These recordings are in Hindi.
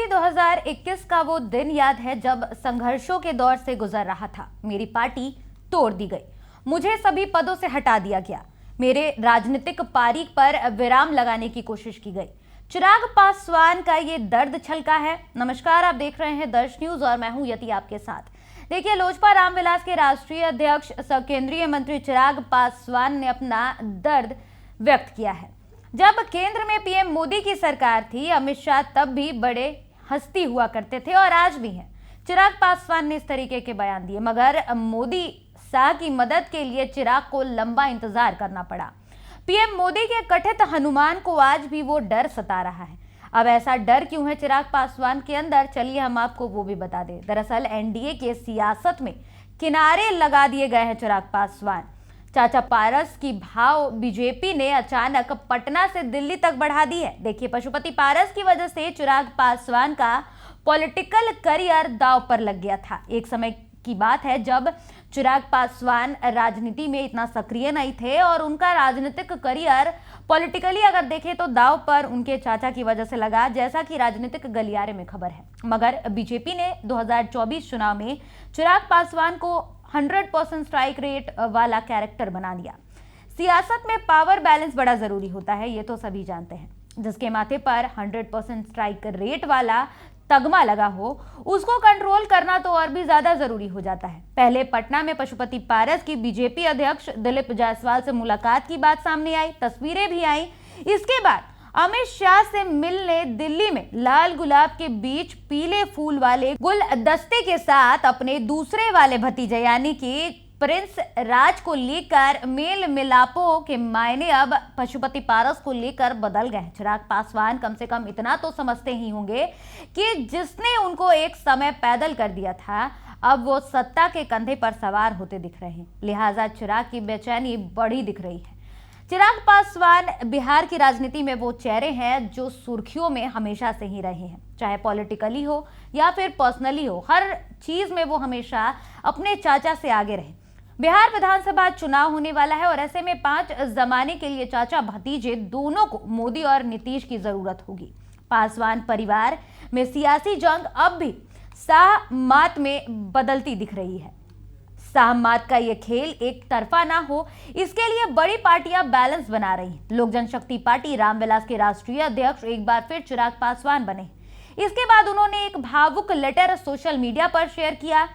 मुझे 2021 का वो दिन याद है जब संघर्षों के दौर से गुजर रहा था। मेरी पार्टी तोड़ दी गई, मुझे सभी पदों से हटा दिया गया, मेरे राजनीतिक पारीख पर विराम लगाने की कोशिश की गई। चिराग पासवान का ये दर्द छलका है। नमस्कार, आप देख रहे हैं दर्श न्यूज और मैं हूं यति आपके साथ। देखिए, लोजपा रामविलास के राष्ट्रीय अध्यक्ष केंद्रीय मंत्री चिराग पासवान ने अपना दर्द व्यक्त किया है। जब केंद्र में पीएम मोदी की सरकार थी, अमित शाह तब भी बड़े हस्ती हुआ करते थे और आज भी हैं। चिराग पासवान ने इस तरीके के बयान दिए, मगर मोदी शाह की मदद के लिए चिराग को लंबा इंतजार करना पड़ा। पीएम मोदी के कथित हनुमान को आज भी वो डर सता रहा है। अब ऐसा डर क्यों है चिराग पासवान के अंदर, चलिए हम आपको वो भी बता दें। दरअसल एनडीए के सियासत में किनारे लगा दिए गए हैं चिराग पासवान। चाचा पारस की भाव बीजेपी ने अचानक पटना से दिल्ली तक बढ़ा दी है। देखिए, पशुपति पारस की वजह से चिराग पासवान का पॉलिटिकल करियर दांव पर लग गया था। एक समय की बात है जब चिराग पासवान राजनीति में इतना सक्रिय नहीं थे और उनका राजनीतिक करियर पॉलिटिकली अगर देखें तो दांव पर उनके चाचा की वजह से लगा, जैसा कि राजनीतिक गलियारे में खबर है। मगर बीजेपी ने 2024 चुनाव में चिराग पासवान को 100% स्ट्राइक रेट वाला कैरेक्टर बना दिया। सियासत में पावर बैलेंस बड़ा जरूरी होता है, ये तो सभी जानते हैं। जिसके माथे पर 100% स्ट्राइक रेट वाला तगमा लगा हो, उसको कंट्रोल करना तो और भी ज्यादा जरूरी हो जाता है। पहले पटना में पशुपति पारस की बीजेपी अध्यक्ष दिलीप जायसवाल से मुलाकात की बात सामने आई, तस्वीरें भी आई। इसके बाद अमित शाह से मिलने दिल्ली में लाल गुलाब के बीच पीले फूल वाले गुलदस्ते के साथ अपने दूसरे वाले भतीजे यानी कि प्रिंस राज को लेकर मेल मिलापों के मायने अब पशुपति पारस को लेकर बदल गए। चिराग पासवान कम से कम इतना तो समझते ही होंगे कि जिसने उनको एक समय पैदल कर दिया था, अब वो सत्ता के कंधे पर सवार होते दिख रहे हैं। लिहाजा चिराग की बेचैनी बढ़ी दिख रही है। चिराग पासवान बिहार की राजनीति में वो चेहरे हैं जो सुर्खियों में हमेशा से ही रहे हैं, चाहे पॉलिटिकली हो या फिर पर्सनली हो। हर चीज में वो हमेशा अपने चाचा से आगे रहे। बिहार विधानसभा चुनाव होने वाला है और ऐसे में 5 जमाने के लिए चाचा भतीजे दोनों को मोदी और नीतीश की जरूरत होगी। पासवान परिवार में सियासी जंग अब भी शाह मात में बदलती दिख रही है। साहमात का ये खेल एक तरफा ना हो, इसके लिए बड़ी पार्टियां बैलेंस बना रही हैं। लोक जनशक्ति पार्टी रामविलास के राष्ट्रीय अध्यक्ष एक बार फिर चिराग पासवान बने। इसके बाद उन्होंने एक भावुक लेटर सोशल मीडिया पर शेयर किया,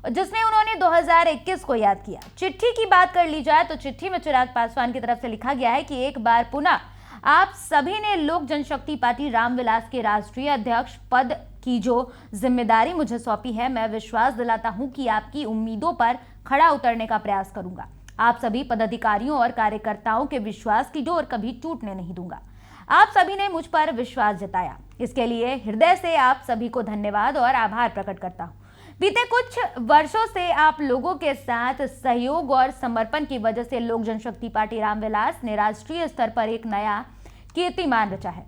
जिसमें उन्होंने 2021 को याद किया। चिट्ठी की बात कर ली जाए तो चिट्ठी में चिराग पासवान की तरफ से लिखा गया है कि एक बार पुनः आप सभी ने लोक जनशक्ति पार्टी रामविलास के राष्ट्रीय अध्यक्ष पद की जो जिम्मेदारी मुझे सौंपी है, मैं विश्वास दिलाता हूं कि आपकी उम्मीदों पर खड़ा उतरने का प्रयास करूंगा। आप सभी पदाधिकारियों और कार्यकर्ताओं के विश्वास की डोर कभी टूटने नहीं दूंगा। आप सभी ने मुझ पर विश्वास जताया, इसके लिए हृदय से आप सभी को धन्यवाद और आभार प्रकट करता हूं। बीते कुछ वर्षों से आप लोगों के साथ सहयोग और समर्पण की वजह से लोक जनशक्ति पार्टी रामविलास ने राष्ट्रीय स्तर पर एक नया कीर्तिमान रचा है।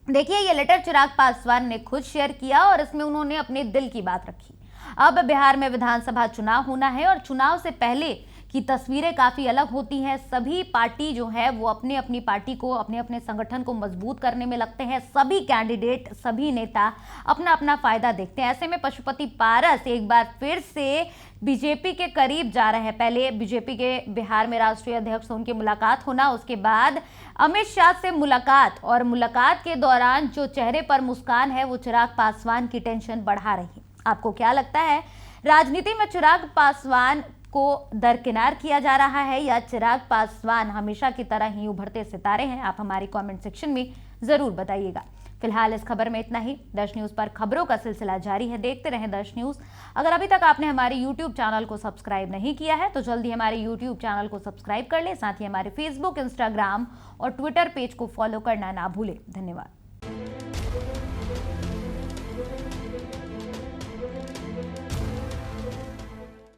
देखिए, ये लेटर चिराग पासवान ने खुद शेयर किया और इसमें उन्होंने अपने दिल की बात रखी। अब बिहार में विधानसभा चुनाव होना है और चुनाव से पहले की तस्वीरें काफी अलग होती हैं। सभी पार्टी जो है वो अपने अपनी पार्टी को, अपने अपने संगठन को मजबूत करने में लगते हैं। सभी कैंडिडेट, सभी नेता अपना अपना फायदा देखते हैं। ऐसे में पशुपति पारस एक बार फिर से बीजेपी के करीब जा रहे हैं। पहले बीजेपी के बिहार में राष्ट्रीय अध्यक्ष से उनकी मुलाकात होना, उसके बाद अमित शाह से मुलाकात, और मुलाकात के दौरान जो चेहरे पर मुस्कान है वो चिराग पासवान की टेंशन बढ़ा रही है। आपको क्या लगता है, राजनीति में चिराग पासवान को दरकिनार किया जा रहा है या चिराग पासवान हमेशा की तरह ही उभरते सितारे हैं? आप हमारे कमेंट सेक्शन में जरूर बताइएगा। फिलहाल इस खबर में इतना ही। दर्श न्यूज पर खबरों का सिलसिला जारी है, देखते रहें दर्श न्यूज। अगर अभी तक आपने हमारे यूट्यूब चैनल को सब्सक्राइब नहीं किया है तो जल्दी हमारे यूट्यूब चैनल को सब्सक्राइब कर ले, साथ ही हमारे फेसबुक, इंस्टाग्राम और ट्विटर पेज को फॉलो करना ना भूलें। धन्यवाद।